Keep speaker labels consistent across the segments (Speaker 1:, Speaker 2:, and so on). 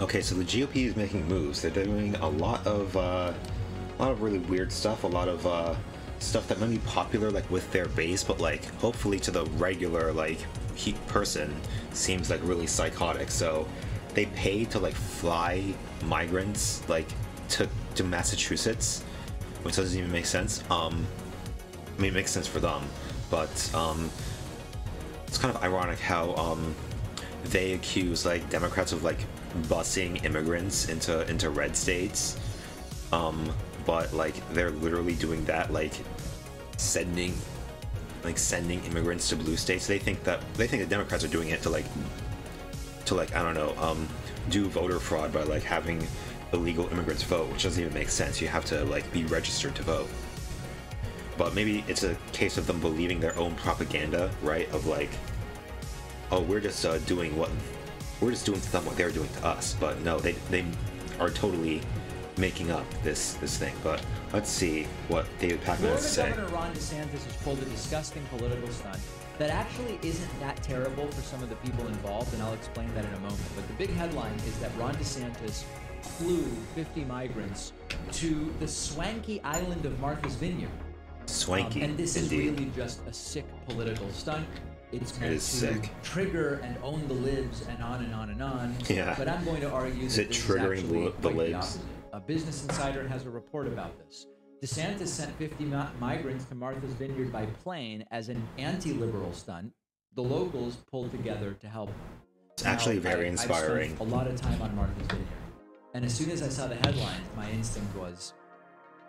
Speaker 1: Okay, so the GOP is making moves. They're doing a lot of really weird stuff, a lot of stuff that might be popular like with their base, but like hopefully to the regular like person seems like really psychotic. So they pay to like fly migrants like to Massachusetts, which doesn't even make sense. I mean, it makes sense for them, but it's kind of ironic how they accuse like Democrats of like busing immigrants into red states, but like they're literally doing that, like sending immigrants to blue states. They think the Democrats are doing it to like I don't know, do voter fraud by like having illegal immigrants vote, which doesn't even make sense. You have to like be registered to vote. But maybe it's a case of them believing their own propaganda, right? Of like, oh, we're just doing to them what they're doing to us. But no, they are totally making up this thing. But let's see what David Pakman has to say.
Speaker 2: Governor Ron DeSantis has pulled a disgusting political stunt that actually isn't that terrible for some of the people involved, and I'll explain that in a moment. But the big headline is that Ron DeSantis flew 50 migrants to the swanky island of Martha's Vineyard.
Speaker 1: Swanky,
Speaker 2: and this
Speaker 1: indeed.
Speaker 2: is really just a sick political stunt. It's meant to
Speaker 1: sick.
Speaker 2: trigger and own the libs and on and on and on.
Speaker 1: Yeah.
Speaker 2: But I'm going to argue
Speaker 1: Is
Speaker 2: that
Speaker 1: it
Speaker 2: this
Speaker 1: triggering
Speaker 2: is actually
Speaker 1: the
Speaker 2: quite
Speaker 1: libs?
Speaker 2: opposite. A Business Insider has a report about this. DeSantis sent 50 migrants to Martha's Vineyard by plane as an anti-liberal stunt. The locals pulled together to help.
Speaker 1: It's actually very inspiring.
Speaker 2: I spent a lot of time on Martha's Vineyard. And as soon as I saw the headlines, my instinct was,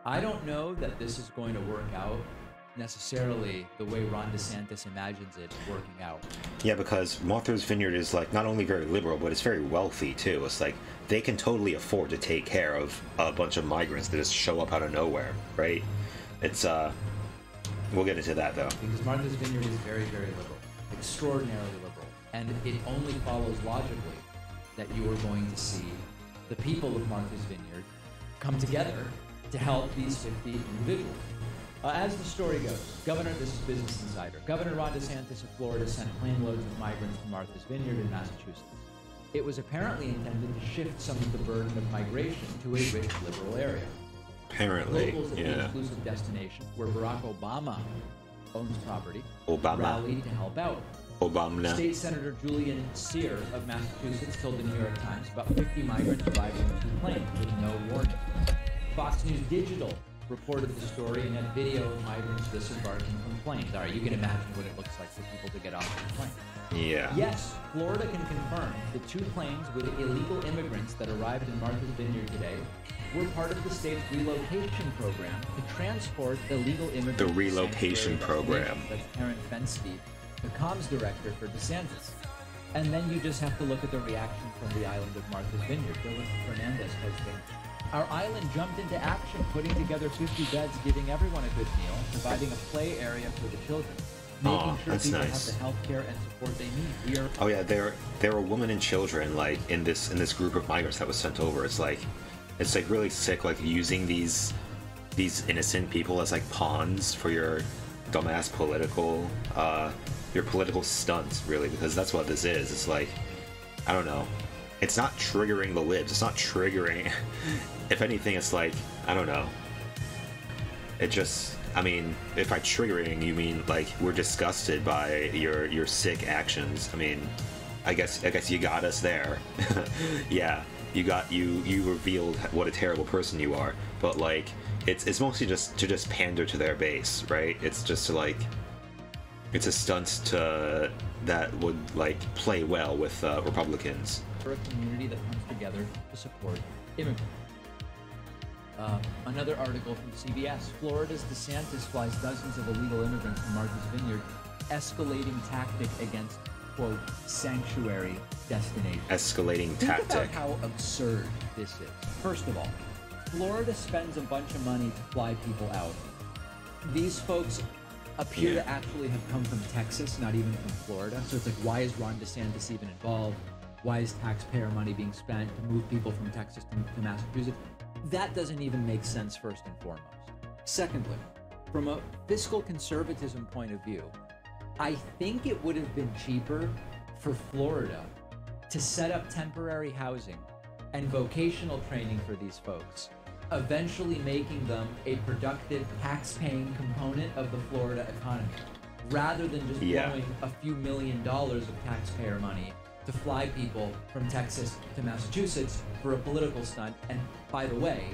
Speaker 2: I don't know that this is going to work out necessarily the way Ron DeSantis imagines it working out.
Speaker 1: Yeah, because Martha's Vineyard is like not only very liberal, but it's very wealthy too. It's like they can totally afford to take care of a bunch of migrants that just show up out of nowhere, right? It's we'll get into that though.
Speaker 2: Because Martha's Vineyard is very, very liberal, extraordinarily liberal, and it only follows logically that you are going to see the people of Martha's Vineyard come together to help these 50 individuals. As the story goes, this is Business Insider, Governor Ron DeSantis of Florida sent plane loads of migrants to Martha's Vineyard in Massachusetts. It was apparently intended to shift some of the burden of migration to a rich liberal area.
Speaker 1: Apparently,
Speaker 2: Locals at the
Speaker 1: yeah.
Speaker 2: exclusive destination, where Barack Obama owns property,
Speaker 1: Obama.
Speaker 2: rallied to help out.
Speaker 1: Obama.
Speaker 2: State Senator Julian Sear of Massachusetts told the New York Times about 50 migrants arrived on 2 planes with no warning. Fox News Digital reported the story and had video of migrants disembarking from planes. All right, you can imagine what it looks like for people to get off the plane.
Speaker 1: Yeah.
Speaker 2: Yes, Florida can confirm the 2 planes with illegal immigrants that arrived in Martha's Vineyard today were part of the state's relocation program to transport illegal immigrants.
Speaker 1: The relocation program.
Speaker 2: That's Karen Fensky, the comms director for DeSantis. And then you just have to look at the reaction from the island of Martha's Vineyard. Dylan Fernandez posting, our island jumped into action, putting together 50 beds, giving everyone a good meal, providing a play area for the children, making sure people
Speaker 1: nice.
Speaker 2: have the health care and support they need.
Speaker 1: Oh yeah, there were women and children like in this group of migrants that was sent over. It's like really sick, like using these innocent people as like pawns for your dumbass political stunts, really, because that's what this is. It's like, I don't know. It's not triggering the libs. It's not triggering. If anything, it's like, I don't know. It just, I mean, if by triggering you mean like we're disgusted by your sick actions, I mean, I guess you got us there. Yeah, you revealed what a terrible person you are. But like, it's mostly just to pander to their base, right? It's just to like, it's a stunt that would like play well with Republicans.
Speaker 2: For a community that comes together to support immigrants. Another article from CBS. Florida's DeSantis flies dozens of illegal immigrants to Martha's Vineyard, escalating tactic against, quote, sanctuary destination.
Speaker 1: Escalating
Speaker 2: tactic.
Speaker 1: tactic.
Speaker 2: Think about how absurd this is. First of all, Florida spends a bunch of money to fly people out. These folks appear to actually have come from Texas, not even from Florida. So it's like, why is Ron DeSantis even involved? Why is taxpayer money being spent to move people from Texas to Massachusetts? That doesn't even make sense, first and foremost. Secondly, from a fiscal conservatism point of view, I think it would have been cheaper for Florida to set up temporary housing and vocational training for these folks, eventually making them a productive tax-paying component of the Florida economy, rather than just blowing a few $1 million of taxpayer money to fly people from Texas to Massachusetts for a political stunt. And by the way,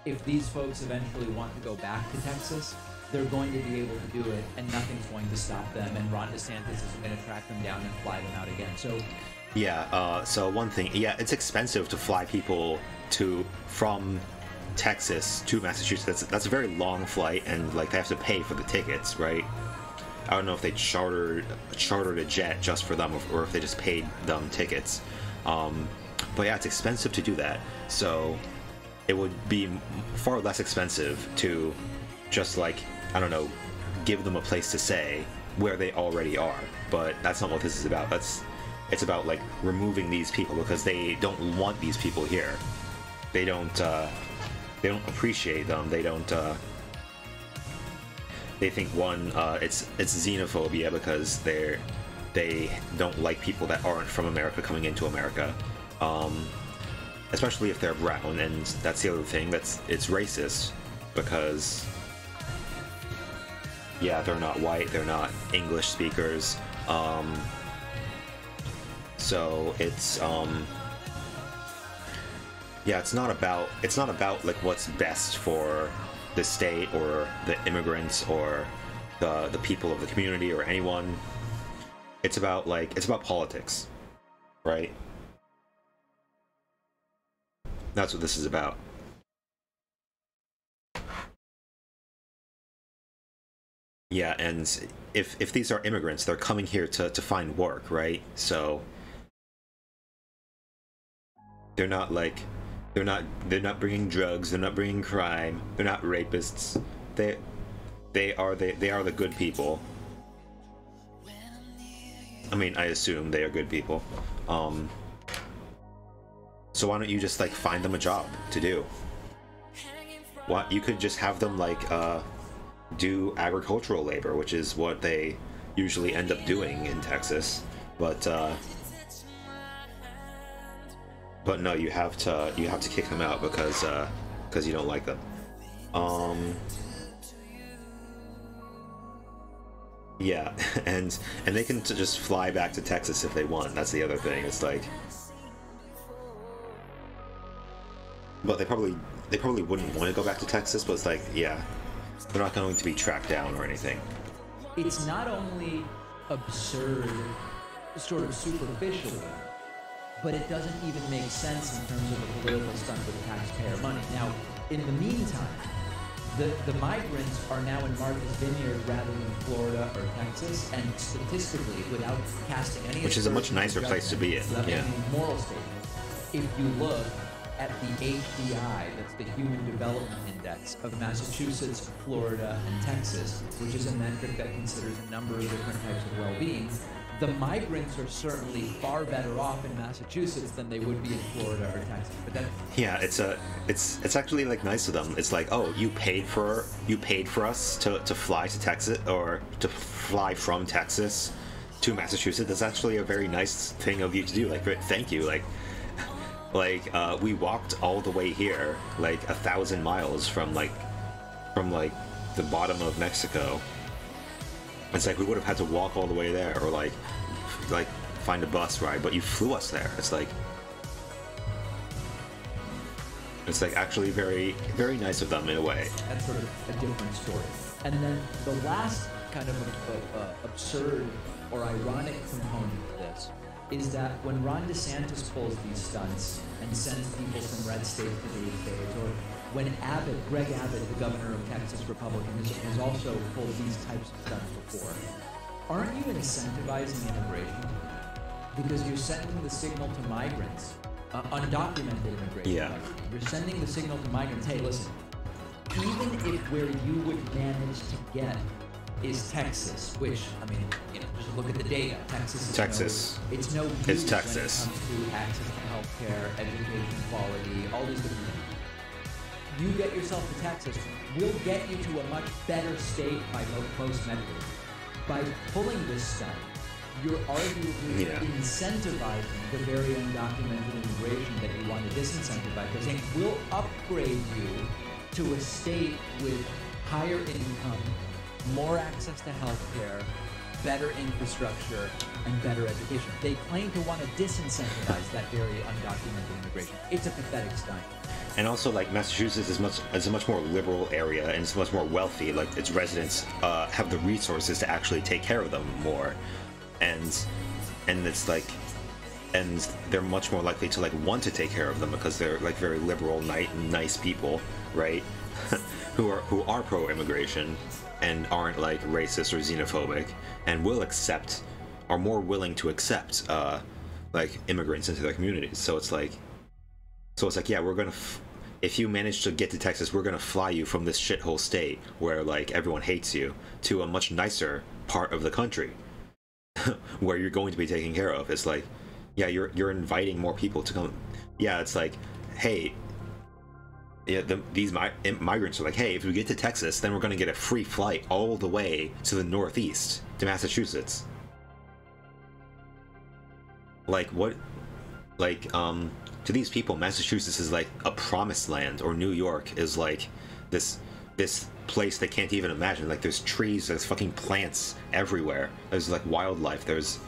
Speaker 2: if these folks eventually want to go back to Texas, they're going to be able to do it, and nothing's going to stop them, and Ron DeSantis is going to track them down and fly them out again. So
Speaker 1: so one thing, it's expensive to fly people from Texas to Massachusetts. That's a very long flight, and like they have to pay for the tickets, right? I don't know if they chartered a jet just for them, or if they just paid them tickets. But yeah, it's expensive to do that. So it would be far less expensive to just, like, I don't know, give them a place to stay where they already are. But that's not what this is about. It's about, like, removing these people because they don't want these people here. They don't appreciate them. They don't. They think it's xenophobia because they don't like people that aren't from America coming into America, especially if they're brown. And that's the other thing. It's racist because they're not white. They're not English speakers. So it's it's not about like what's best for the state or the immigrants or the people of the community or anyone. It's about politics, right? That's what this is about. Yeah, and if these are immigrants, they're coming here to find work, right? So they're not bringing drugs, they're not bringing crime, they're not rapists. They are the good people. I mean, I assume they are good people. So why don't you just like find them a job to do? What, you could just have them like do agricultural labor, which is what they usually end up doing in Texas. But no, you have to kick them out because you don't like them. Yeah, and they can just fly back to Texas if they want. That's the other thing. It's like, but they probably wouldn't want to go back to Texas. But it's like, yeah, they're not going to be tracked down or anything.
Speaker 2: It's not only absurd, sort of superficially, but it doesn't even make sense in terms of a political stunt with taxpayer money. Now, in the meantime, the migrants are now in Martha's Vineyard rather than Florida or Texas, and statistically, without casting any,
Speaker 1: which is a much nicer place to be in. Yeah.
Speaker 2: Moral statement. If you look at the HDI, that's the Human Development Index of Massachusetts, Florida, and Texas, which is a metric that considers a number of different types of well-being, the migrants are certainly far better off in Massachusetts than they would be in Florida or Texas. But that,
Speaker 1: yeah, it's actually like nice of them. It's like, oh, you paid for us to fly to Texas, or to fly from Texas to Massachusetts. That's actually a very nice thing of you to do. Like, thank you. Like we walked all the way here, like 1,000 miles from the bottom of Mexico. It's like we would have had to walk all the way there, or like find a bus ride, but you flew us there. It's like actually very, very nice of them in a way.
Speaker 2: That's sort of a different story. And then the last kind of absurd or ironic component of this is that when Ron DeSantis pulls these stunts and sends people from red states to blue states, or when Greg Abbott, the governor of Texas, Republican, has also pulled these types of stunts before, aren't you incentivizing immigration? Because you're sending the signal to migrants, undocumented immigration.
Speaker 1: Yeah.
Speaker 2: You're sending the signal to migrants, hey, listen, even if where you would manage to get is Texas, which, I mean, just look at the data. Texas. It's
Speaker 1: Texas
Speaker 2: when it
Speaker 1: Texas.
Speaker 2: comes to access to healthcare, education, quality, all these different things. You get yourself to Texas, we'll get you to a much better state by most measures. By pulling this stunt, you're arguably incentivizing the very undocumented immigration that you want to disincentivize. They're saying, we'll upgrade you to a state with higher income, more access to healthcare, better infrastructure, and better education. They claim to want to disincentivize that very undocumented immigration. It's a pathetic stunt.
Speaker 1: And also, like, Massachusetts is a much more liberal area, and it's much more wealthy. Like, its residents have the resources to actually take care of them more, and it's like, and they're much more likely to like want to take care of them because they're like very liberal, nice people, right? who are pro-immigration and aren't like racist or xenophobic, and are more willing to accept like immigrants into their communities. So it's like, yeah, we're gonna if you manage to get to Texas, we're gonna fly you from this shithole state where like everyone hates you to a much nicer part of the country where you're going to be taken care of. It's like, yeah, you're inviting more people to come. Yeah, it's like, hey, yeah, these migrants are like, hey, if we get to Texas, then we're going to get a free flight all the way to the Northeast, to Massachusetts. Like, what? Like, to these people, Massachusetts is like a promised land, or New York is like this place they can't even imagine. Like, there's trees, there's fucking plants everywhere. There's like wildlife. There's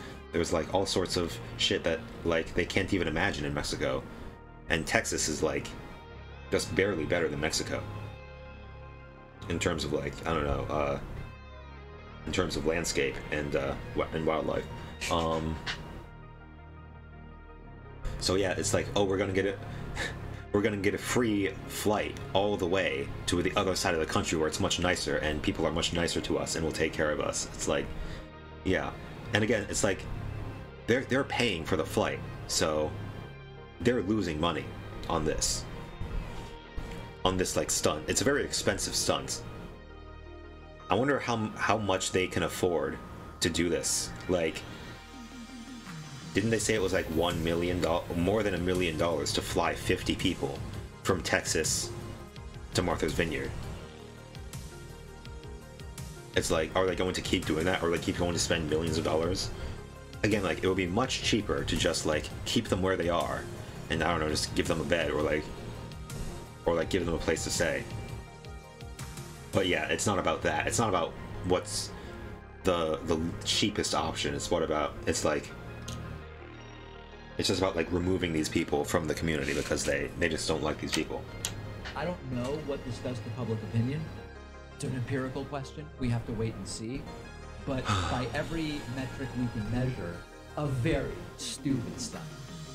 Speaker 1: like all sorts of shit that like they can't even imagine in Mexico. And Texas is like just barely better than Mexico in terms of like, I don't know, in terms of landscape and wildlife. So yeah, it's like, oh, we're gonna get a free flight all the way to the other side of the country where it's much nicer and people are much nicer to us and will take care of us. It's like, yeah. And again, it's like they're paying for the flight, so they're losing money on this like stunt. It's a very expensive stunt. I wonder how much they can afford to do this. Like, didn't they say it was like $1 million, more than $1 million to fly 50 people from Texas to Martha's Vineyard? It's like, are they going to keep doing that, or they keep going to spend millions of dollars? Again, like, it would be much cheaper to just like keep them where they are, and I don't know, just give them a bed, or like give them a place to stay. But yeah, it's not about that. It's not about what's the cheapest option. It's just about like removing these people from the community because they just don't like these people.
Speaker 2: I don't know what this does to public opinion. It's an empirical question. We have to wait and see. But by every metric we can measure, a very stupid stunt.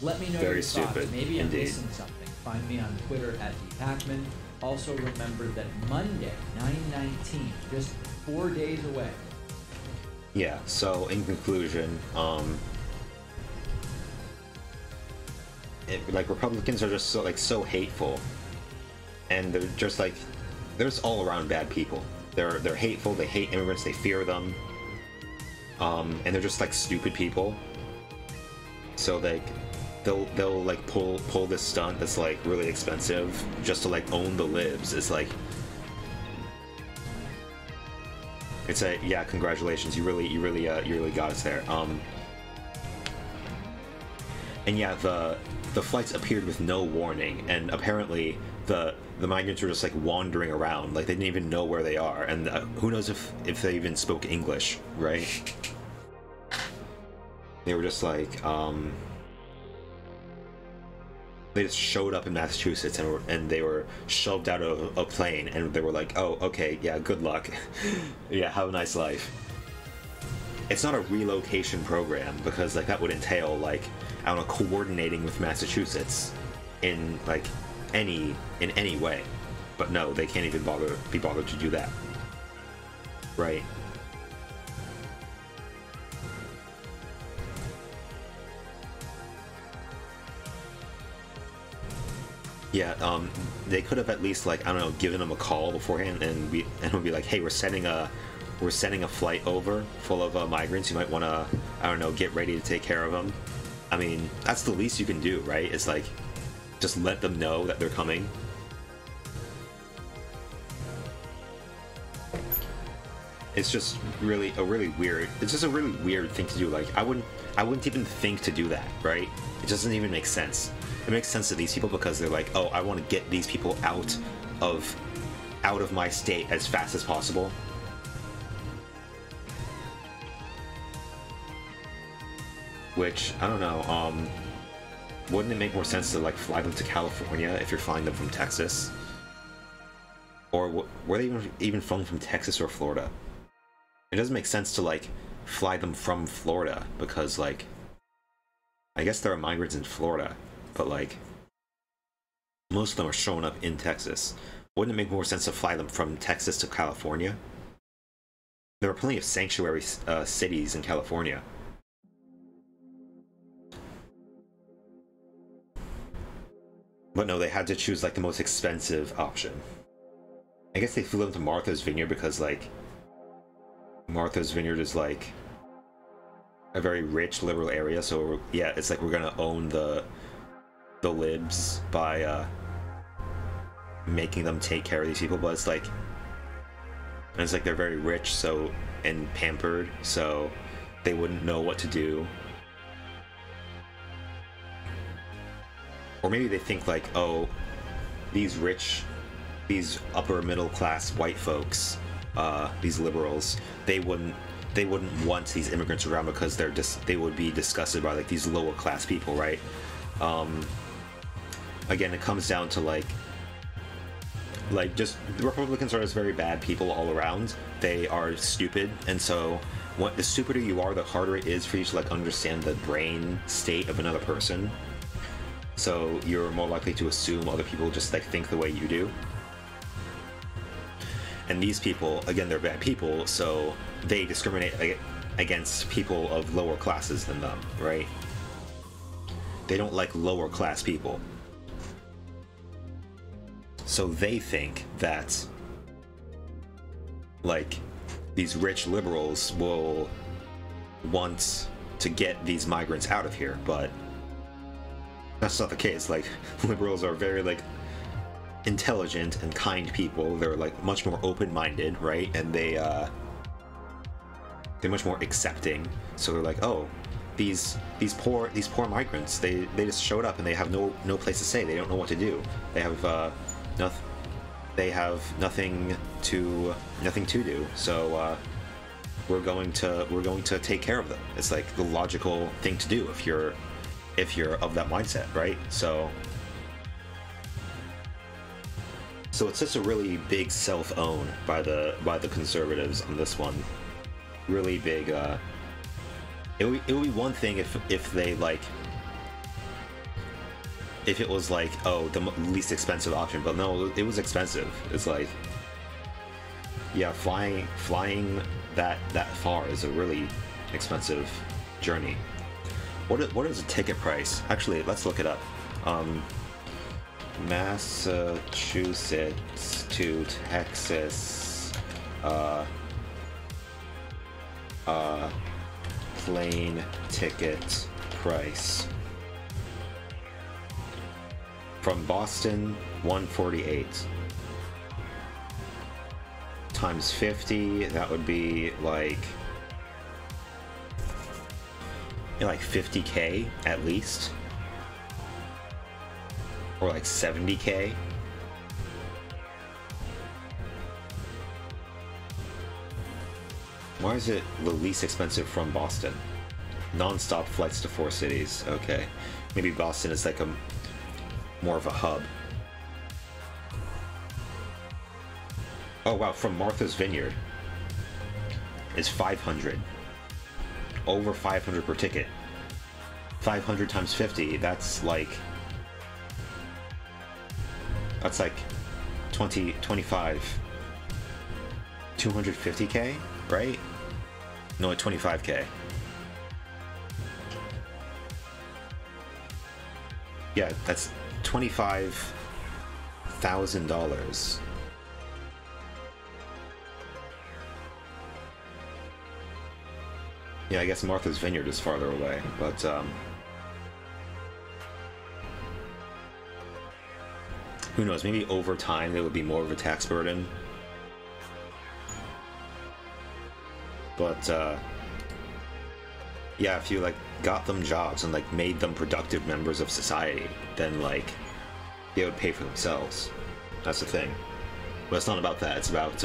Speaker 2: Let me know your thoughts. Maybe I'm missing something. Find me on Twitter @dpacman. Also remember that Monday, 9/19, just 4 days away.
Speaker 1: Yeah, so in conclusion, like, Republicans are just so hateful, and they're just like, they're just all around bad people. They're hateful, they hate immigrants, they fear them, and they're just like stupid people. So they'll like pull this stunt that's like really expensive just to like own the libs. It's like, it's a, yeah, congratulations, you really got us there. And yeah, the flights appeared with no warning, and apparently the migrants were just like wandering around, like they didn't even know where they are, and who knows if they even spoke English, right? They were just like, they just showed up in Massachusetts and they were shoved out of a plane, and they were like, oh, okay, yeah, good luck. Yeah, have a nice life. It's not a relocation program, because like that would entail like, I don't know, coordinating with Massachusetts in like in any way. But no, they can't even be bothered to do that. Right. Yeah, they could have at least, like, I don't know, given them a call beforehand and would be like, hey, we're sending a flight over full of migrants. You might want to, I don't know, get ready to take care of them. I mean, that's the least you can do, right? It's like, just let them know that they're coming. it's just really a really weird. It's just a really weird thing to do. Like I wouldn't even think to do that, right? It doesn't even make sense. It makes sense to these people because they're like, oh, I want to get these people out of my state as fast as possible. Which I don't know. Wouldn't it make more sense to like fly them to California if you're flying them from Texas? Or were they even flown from Texas or Florida? It doesn't make sense to like fly them from Florida because like I guess there are migrants in Florida, but like most of them are showing up in Texas. Wouldn't it make more sense to fly them from Texas to California? There are plenty of sanctuary cities in California. But no, they had to choose like the most expensive option. I guess they flew them to Martha's Vineyard because like Martha's Vineyard is like a very rich liberal area, so yeah, it's like we're gonna own the libs by making them take care of these people. But it's like they're very rich, so and pampered, so they wouldn't know what to do. Or maybe they think like, oh, these upper middle class white folks, these liberals, they wouldn't want these immigrants around because they would be disgusted by like these lower class people, right? Again, it comes down to like just the Republicans are just very bad people all around. They are stupid, and so the stupider you are, the harder it is for you to like understand the brain state of another person. So you're more likely to assume other people just like think the way you do. And these people, again, they're bad people, so they discriminate against people of lower classes than them, right? They don't like lower class people. So they think that like these rich liberals will want to get these migrants out of here, but that's not the case. Like, liberals are very like intelligent and kind people. They're like much more open-minded, right? And they're much more accepting. So they're like, oh, these poor migrants, they just showed up and they have no place to stay. They don't know what to do. They have nothing to do. So we're going to take care of them. It's like the logical thing to do if you're of that mindset, right? So it's just a really big self-own by the conservatives on this one. Really big. It would be one thing if they like if it was like, oh, the least expensive option, but no, it was expensive. It's like, yeah, flying that far is a really expensive journey. What is the ticket price? Actually, let's look it up. Massachusetts to Texas, plane ticket price. From Boston, $148. Times 50, that would be like 50K at least. Or like 70K. Why is it the least expensive from Boston? Non-stop flights to 4 cities. Okay. Maybe Boston is like more of a hub. Oh wow, from Martha's Vineyard is 500. Over 500 per ticket. 500 times 50, that's like 20, 25, 250K, right? No, like 25K. Yeah, that's $25,000. Yeah, I guess Martha's Vineyard is farther away, but who knows? Maybe over time there would be more of a tax burden. But yeah, if you like got them jobs and like made them productive members of society, then like they would pay for themselves. That's the thing. But it's not about that. It's about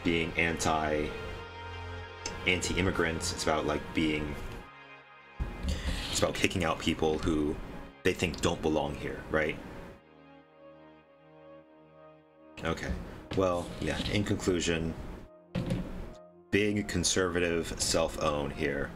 Speaker 1: being anti-immigrants. It's about like being. It's about kicking out people who they think don't belong here, right? Okay. Well, yeah. In conclusion, big conservative self-own here.